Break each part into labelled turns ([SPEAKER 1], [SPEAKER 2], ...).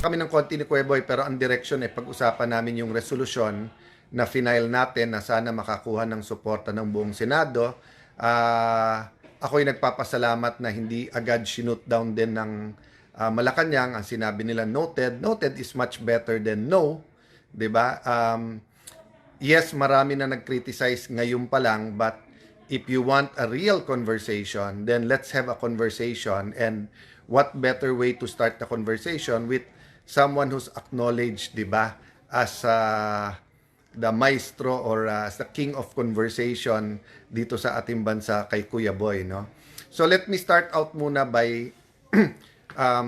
[SPEAKER 1] kami ng konti ni Kuya Boy, pero ang direction pag-usapan namin yung resolusyon na final natin na sana makakuha ng suporta ng buong Senado. Ako'y nagpapasalamat na hindi agad sinut down din ng Malacanang. Ang sinabi nila noted. Noted is much better than no. 'Di ba? Yes, marami na nag-criticize ngayon pa lang, but if you want a real conversation, then let's have a conversation. And what better way to start the conversation with someone who's acknowledged, di ba, as the maestro or as the king of conversation dito sa ating bansa kay Kuya Boy, no? So let me start out muna by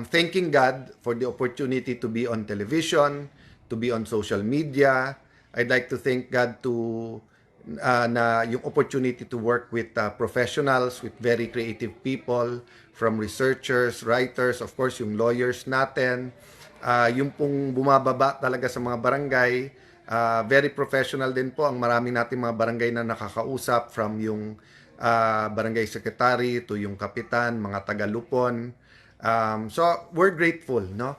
[SPEAKER 1] thanking God for the opportunity to be on television, to be on social media. I'd like to thank God to na yung opportunity to work with professionals, with very creative people, from researchers, writers, of course, yung lawyers natin, yung pong bumababa talaga sa mga barangay, very professional din po ang marami nating mga barangay na nakakausap, from yung barangay secretary to yung kapitan, mga taga-Lupon. So, we're grateful, no?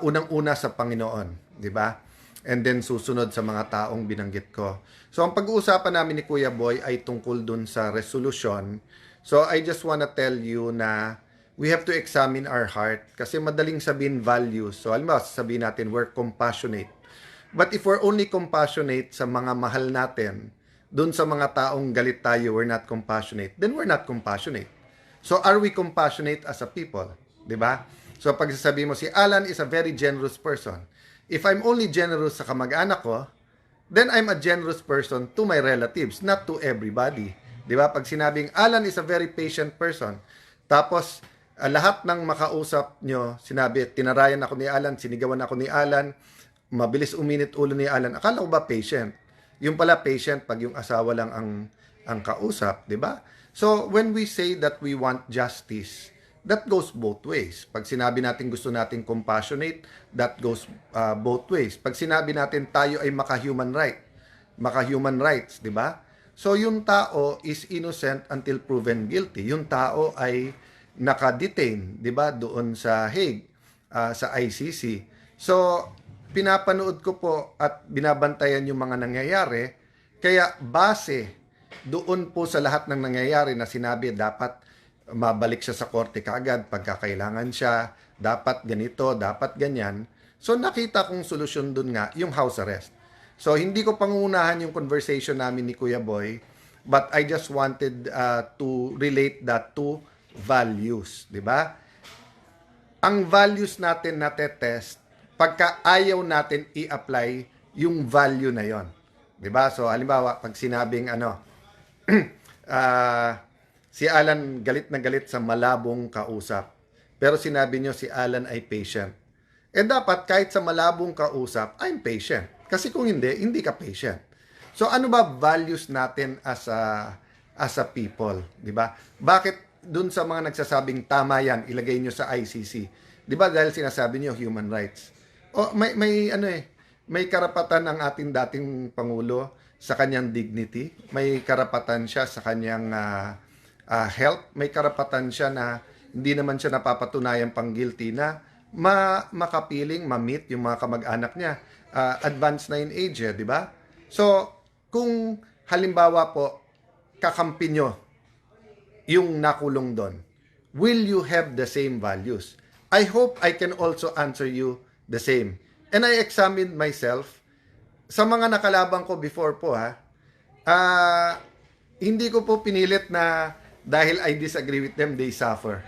[SPEAKER 1] Unang-una sa Panginoon, di ba? And then susunod sa mga taong binanggit ko. So, ang pag-uusapan namin ni Kuya Boy ay tungkol dun sa resolution. So, I just wanna tell you na we have to examine our heart kasi madaling sabihin values. So, halimbawa, sabihin natin, we're compassionate. But if we're only compassionate sa mga mahal natin, dun sa mga taong galit tayo, we're not compassionate, then we're not compassionate. So, are we compassionate as a people? Diba? So, pag sasabihin mo, si Alan is a very generous person. If I'm only generous sa kamag-anak ko, then I'm a generous person to my relatives, not to everybody. Di ba? Pag sinabing Alan is a very patient person, tapos lahat ng makausap nyo, sinabi, tinarayan ako ni Alan, sinigawan ako ni Alan, mabilis uminit ulo ni Alan, akala ko ba patient? Yung pala patient pag yung asawa lang ang kausap, di ba? So, when we say that we want justice, that goes both ways. Pag sinabi natin gusto natin compassionate, that goes both ways. Pag sinabi natin tayo ay maka-human rights, di ba? So, yung tao is innocent until proven guilty. Yung tao ay naka-detain, di ba, doon sa Hague, sa ICC. So, pinapanood ko po at binabantayan yung mga nangyayari. Kaya base doon po sa lahat ng nangyayari na sinabi dapat mabalik siya sa korte kaagad pagkakailangan siya, dapat ganito, dapat ganyan. So nakita kong solusyon dun nga, yung house arrest. So hindi ko pangunahan yung conversation namin ni Kuya Boy, but I just wanted to relate that to values, di ba? Ang values natin natetest pagka ayaw natin i-apply yung value na yon. Di ba? So halimbawa, pag sinabing si Alan galit na galit sa malabong kausap. Pero sinabi nyo si Alan ay patient. Dapat kahit sa malabong kausap, I'm patient. Kasi kung hindi, hindi ka patient. So ano ba values natin as a people? Diba? Bakit dun sa mga nagsasabing tama yan, ilagay nyo sa ICC? Diba dahil sinasabi nyo human rights? May karapatan ng ating dating Pangulo sa kanyang dignity. May karapatan siya sa kanyang health, may karapatan siya na hindi naman siya napapatunayan pang guilty na makapiling, ma-meet yung mga kamag-anak niya. Advanced na in age, di ba? So, kung halimbawa po, kakampi nyo yung nakulong doon, will you have the same values? I hope I can also answer you the same. And I examined myself sa mga nakalaban ko before po, hindi ko po pinilit na dahil I disagree with them, they suffer.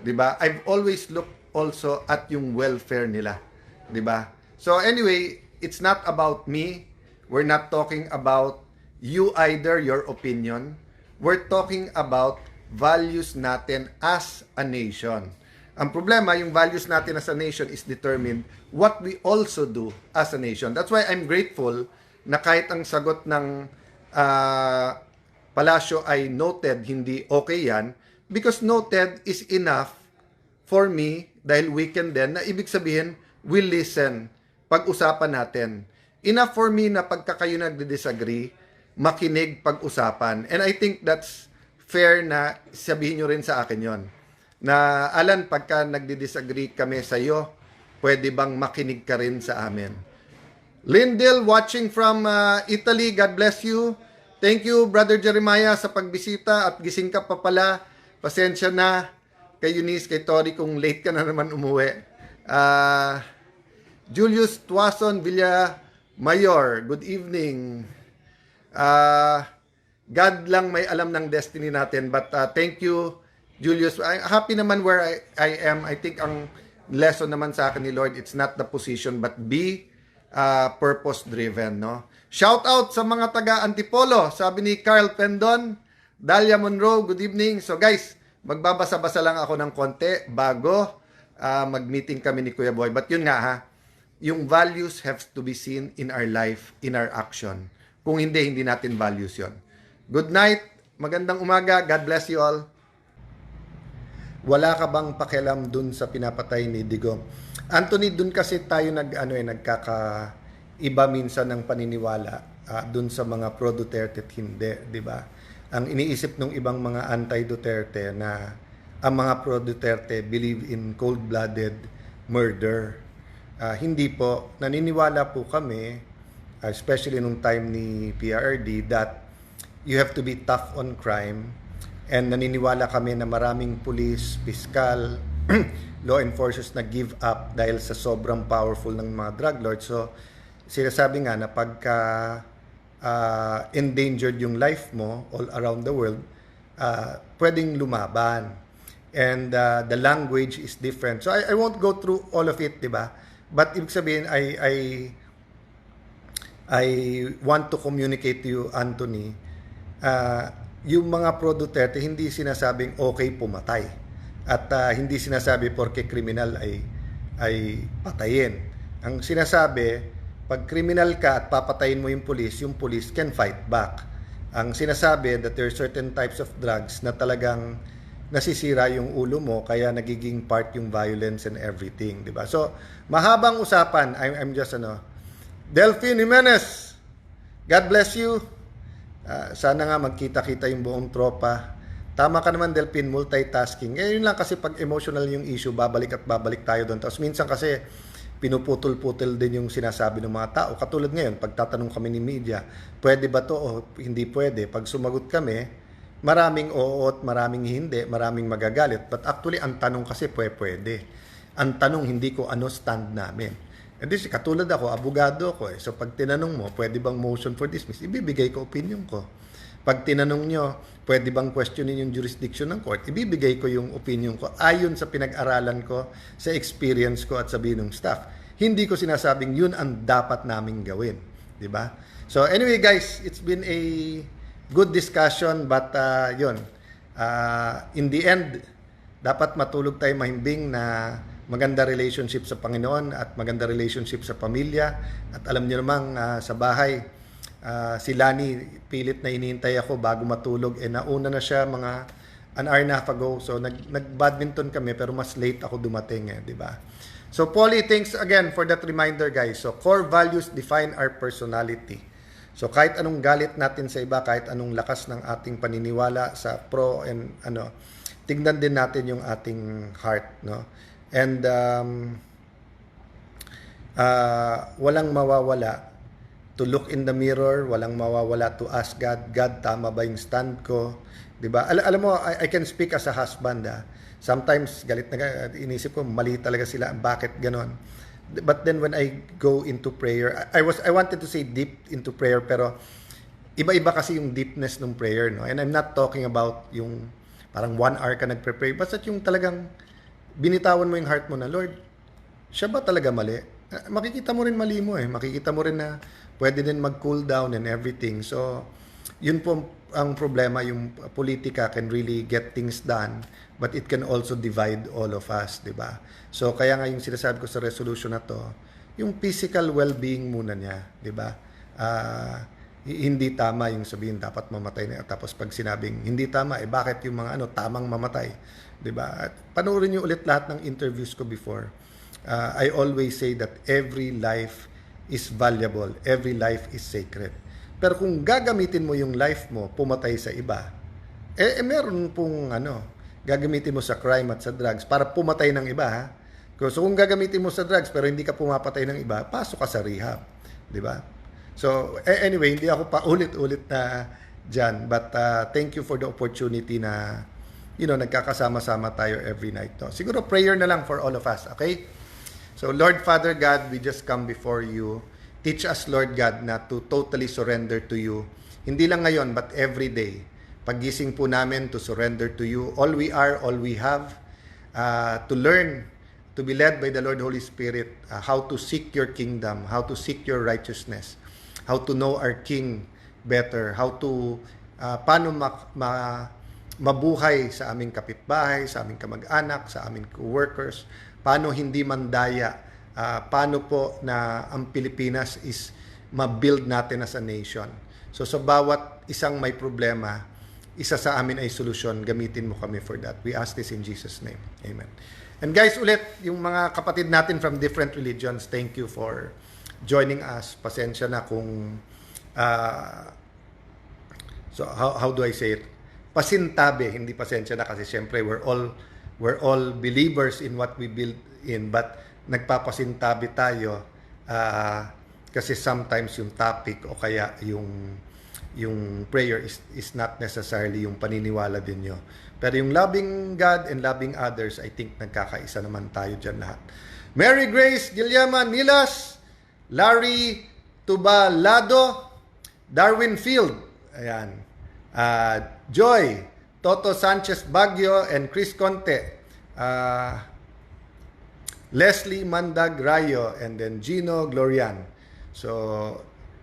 [SPEAKER 1] 'Di ba? I've always looked also at yung welfare nila. 'Di ba? So anyway, it's not about me. We're not talking about you either, your opinion. We're talking about values natin as a nation. Ang problema, yung values natin as a nation is determined what we also do as a nation. That's why I'm grateful na kahit ang sagot ng Palasyo ay noted, hindi okay yan, because noted is enough for me, dahil weekend din, na ibig sabihin, we'll listen, pag-usapan natin. Enough for me na pagka kayo nagdi-disagree, makinig, pag-usapan. And I think that's fair na sabihin nyo rin sa akin yon. Na, Alan, pagka nagdi-disagree kami sa iyo, pwede bang makinig ka rin sa amin? Lindell watching from Italy, God bless you. Thank you, Brother Jeremiah, sa pagbisita at gising ka pa pala. Pasensya na kay Eunice, kay Tori kung late ka na naman umuwi. Julius Tuason Villamayor, good evening. God lang may alam ng destiny natin, but thank you, Julius. I'm happy naman where I am. I think ang lesson naman sa akin ni Lord, it's not the position, but be purpose-driven, no? Shout out sa mga taga Antipolo, sabi ni Carl Pendon, Dalia Monroe, good evening. So guys, magbabasa-basa lang ako ng konti bago mag-meeting kami ni Kuya Boy. But yun nga ha, yung values have to be seen in our life, in our action. Kung hindi, hindi natin values yon. Good night, magandang umaga, God bless you all. Wala ka bang pakialam dun sa pinapatay ni Digong? Anthony, dun kasi tayo nagkakaiba minsan ng paniniwala dun sa mga pro-Duterte at hindi, di ba? Ang iniisip ng ibang mga anti-Duterte na ang mga pro-Duterte believe in cold-blooded murder. Hindi po. Naniniwala po kami, especially nung time ni PRRD, that you have to be tough on crime. And naniniwala kami na maraming police, piskal, law enforcers na give up dahil sa sobrang powerful ng mga drug lords. So, sinasabi nga na pagka endangered yung life mo all around the world, pwedeng lumaban. And the language is different. So, I won't go through all of it, di ba? But ibig sabihin, I want to communicate to you, Anthony, yung mga pro-Duterte, hindi sinasabing okay pumatay. At hindi sinasabi porke kriminal ay patayin. Ang sinasabi, pag kriminal ka at papatayin mo yung police can fight back. Ang sinasabi that there are certain types of drugs na talagang nasisira yung ulo mo, kaya nagiging part yung violence and everything, di ba? So, mahabang usapan. I'm just Delphine Jimenez, God bless you. Sana nga magkita-kita yung buong tropa. Tama ka naman, Delphine, multitasking. Yun lang kasi pag emotional yung issue, babalik at babalik tayo doon. Tapos minsan kasi pinuputol-putol din yung sinasabi ng mga tao. Katulad ngayon, pagtatanong kami ni media, pwede ba to o hindi pwede? Pag sumagot kami, maraming oo at maraming hindi, maraming magagalit. But actually, ang tanong kasi pwede. Ang tanong, hindi ko ano stand namin. And this, katulad ako, abogado ako eh. So pag tinanong mo, pwede bang motion for dismiss? Ibibigay ko opinion ko. Pag tinanong nyo, pwede bang questionin yung jurisdiction ng court? Ibibigay ko yung opinion ko ayon sa pinag-aralan ko, sa experience ko at sabihin ng staff. Hindi ko sinasabing yun ang dapat naming gawin. Diba? So anyway guys, it's been a good discussion but yun. In the end, dapat matulog tayo mahimbing na maganda relationship sa Panginoon at maganda relationship sa pamilya. At alam niyo namang sa bahay, si Lani, pilit na inihintay ako bago matulog. Nauna na siya mga an hour and a half ago. So nag-badminton kami pero mas late ako dumating di ba? So Polly, thanks again for that reminder guys. So core values define our personality. So kahit anong galit natin sa iba, kahit anong lakas ng ating paniniwala sa pro and tignan din natin yung ating heart, no? And walang mawawala to look in the mirror, walang mawawala to ask God, God, tama ba yung stand ko? Diba? Alam mo, I can speak as a husband. Sometimes, galit na inisip ko, mali talaga sila. Bakit ganon? But then when I go into prayer, I wanted to say deep into prayer, pero iba-iba kasi yung deepness ng prayer, no? And I'm not talking about yung parang 1 hour ka nagpre-pray, basta yung talagang binitawan mo yung heart mo na, Lord, siya ba talaga mali? Makikita mo rin mali mo Makikita mo rin na pwede din mag-cool down and everything. So, yun po ang problema. Yung politika can really get things done, but it can also divide all of us, di ba? So, kaya nga yung sinasabi ko sa resolution na to, yung physical well-being muna niya, di ba? Hindi tama yung sabihin dapat mamatay na. Tapos pag sinabing hindi tama, bakit yung mga tamang mamatay? 'Di ba? Panoorin niyo ulit lahat ng interviews ko before. I always say that every life is valuable, every life is sacred. Pero kung gagamitin mo yung life mo pumatay sa iba, meron pong gagamitin mo sa crime at sa drugs para pumatay ng iba, ha? So kung gagamitin mo sa drugs pero hindi ka pumapatay ng iba, pasok ka sa rehab, 'di ba? So anyway, hindi ako pa ulit-ulit na diyan, but thank you for the opportunity na nagkakasama-sama tayo every night. No? Siguro prayer na lang for all of us, okay? So Lord Father God, we just come before you. Teach us, Lord God, na to totally surrender to you. Hindi lang ngayon, but every day. Paggising po namin to surrender to you. All we are, all we have, to learn, to be led by the Lord Holy Spirit, how to seek your kingdom, how to seek your righteousness, how to know our King better, how to, paano mabuhay sa aming kapitbahay, sa aming kamag-anak, sa aming co-workers, paano hindi mandaya, paano po na ang Pilipinas is ma-build natin as a nation. So sa bawat isang may problema, isa sa amin ay solusyon, gamitin mo kami for that. We ask this in Jesus' name. Amen. And guys, ulit, yung mga kapatid natin from different religions, thank you for joining us. Pasensya na kung, so how do I say it? Pasintabi, hindi pasensya na kasi syempre we're all believers in what we build in, but nagpapasintabi tayo kasi sometimes yung topic o kaya yung prayer is not necessarily yung paniniwala din nyo. Pero yung loving God and loving others, I think nagkakaisa naman tayo dyan lahat. Mary Grace Guillerman Nilas, Larry Tubalado, Darwin Field, ayan. Joy, Toto Sanchez Baguio, and Chris Conte, Leslie Mandag Rayo, and then Gino Glorian. So,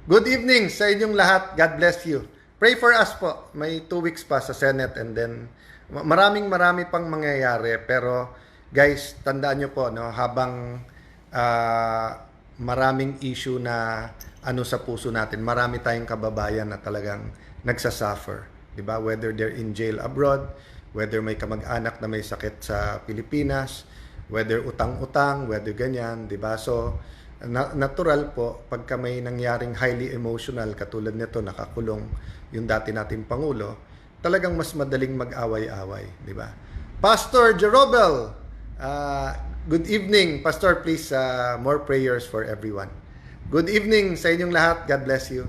[SPEAKER 1] good evening sa inyong lahat. God bless you. Pray for us po. May 2 weeks pa sa Senate and then marami pang mangyayari. Pero guys, tandaan nyo po, no, habang maraming issue na sa puso natin, marami tayong kababayan na talagang nagsasuffer, di ba? Whether they're in jail abroad, whether may kamag-anak na may sakit sa Pilipinas, whether utang-utang, whether ganyan, di ba? So, natural po, pagka may nangyaring highly emotional, katulad nito, nakakulong yung dati nating Pangulo, talagang mas madaling mag-away-away, di ba? Pastor Jerobel, good evening. Pastor, please, more prayers for everyone. Good evening sa inyong lahat. God bless you.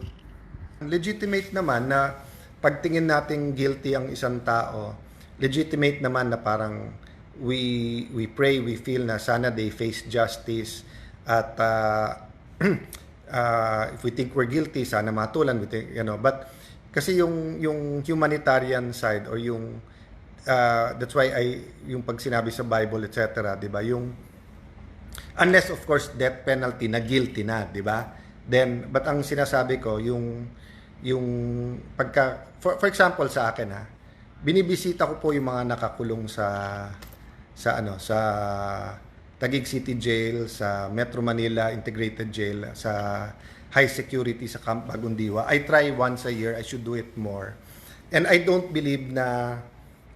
[SPEAKER 1] Legitimate naman na pagtingin nating guilty ang isang tao, legitimate naman na parang we pray, we feel na sana they face justice at if we think we're guilty, sana matulan, we think, but kasi yung humanitarian side or yung that's why yung pag sinabi sa Bible, etc., di ba, yung unless of course death penalty na guilty na, di ba, then but ang sinasabi ko yung pagka for example sa akin, binibisita ko po yung mga nakakulong sa Taguig City Jail, sa Metro Manila Integrated Jail, sa high security sa Camp Bagundiwa. I try once a year. I should do it more. And I don't believe na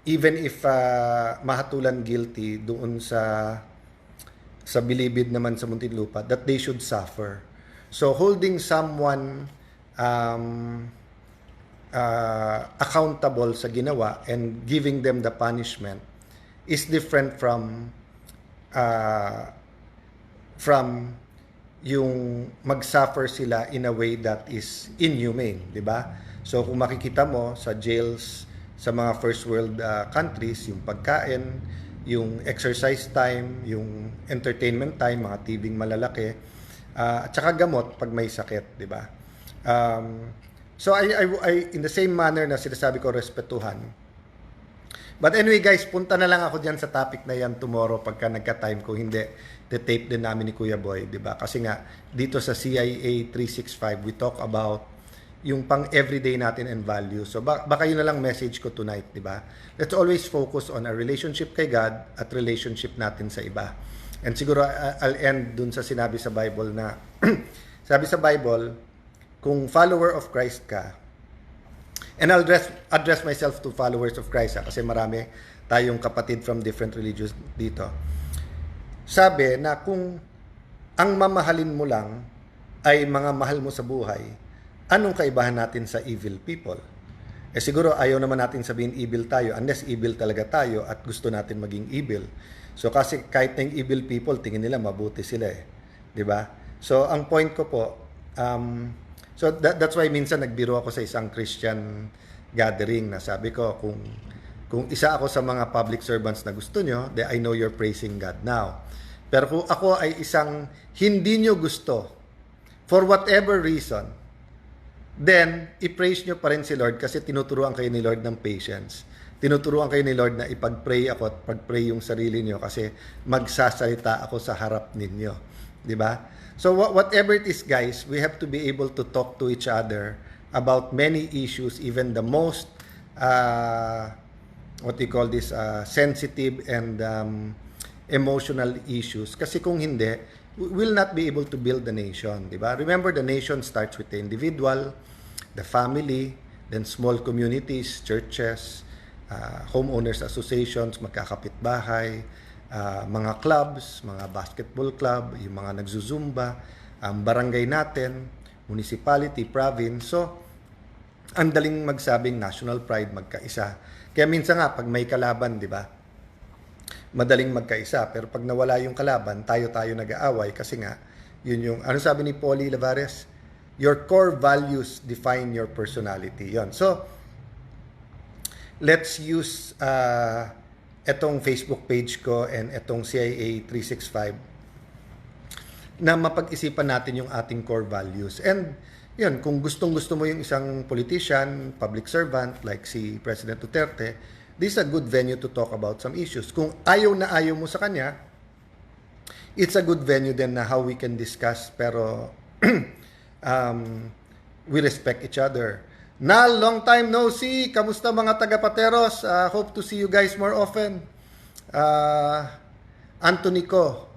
[SPEAKER 1] even if mahatulan guilty doon sa Bilibid naman sa Muntinlupa, that they should suffer. So holding someone accountable sa ginawa and giving them the punishment is different from yung mag-suffer sila in a way that is inhumane, di ba? So kung makikita mo sa jails sa mga first world countries, yung pagkain, yung exercise time, yung entertainment time, mga tibing malalaki, at saka gamot pag may sakit, di ba? So I in the same manner na sinasabi ko, respetuhan. But anyway guys, punta na lang ako diyan sa topic na yan tomorrow pagka nagka-time ko. Hindi, tape din namin ni Kuya Boy, di ba? Kasi nga dito sa CIA 365 we talk about yung pang everyday natin and value. So baka yun na lang message ko tonight, di ba? Let's always focus on our relationship kay God at relationship natin sa iba. And siguro I'll end dun sa sinabi sa Bible na sabi sa Bible, kung follower of Christ ka, and I'll address myself to followers of Christ kasi marami tayong kapatid from different religions dito. Sabi na kung ang mamahalin mo lang ay mga mahal mo sa buhay, anong kaibahan natin sa evil people? Siguro ayaw naman natin sabihin evil tayo unless evil talaga tayo at gusto natin maging evil. So kasi kahit na yung evil people, tingin nila mabuti sila eh. 'Di ba? So ang point ko po, so that's why minsan nagbiro ako sa isang Christian gathering na sabi ko, kung isa ako sa mga public servants na gusto nyo, then I know you're praising God now. Pero kung ako ay isang hindi nyo gusto, for whatever reason, then i-praise nyo pa rin si Lord kasi tinuturuan kayo ni Lord ng patience. Tinuturuan kayo ni Lord na ipag-pray ako at pag-pray yung sarili nyo kasi magsasalita ako sa harap ninyo. Di ba? So whatever it is, guys, we have to be able to talk to each other about many issues, even the most what we call this sensitive and emotional issues. Kasi kung hindi, we will not be able to build the nation. Di ba? Remember, the nation starts with the individual, the family, then small communities, churches, homeowners associations, magkakapitbahay, mga clubs, mga basketball club, yung mga nagzuzumba, barangay natin, municipality, province. So, ang daling magsabing national pride, magkaisa. Kaya minsan nga, pag may kalaban, di ba? Madaling magkaisa. Pero pag nawala yung kalaban, tayo-tayo nag-aaway. Kasi nga, yun yung, ano sabi ni Polly Lavares? Your core values define your personality. Yon. So, let's use etong Facebook page ko and etong CIA 365 na mapag-isipan natin yung ating core values. And yun, kung gustong-gusto mo yung isang politician, public servant like si President Duterte, this is a good venue to talk about some issues. Kung ayaw na ayaw mo sa kanya, it's a good venue then na how we can discuss pero we respect each other. Nal, long time no see. Kamusta mga taga-Pateros? Hope to see you guys more often. Anthony Ko,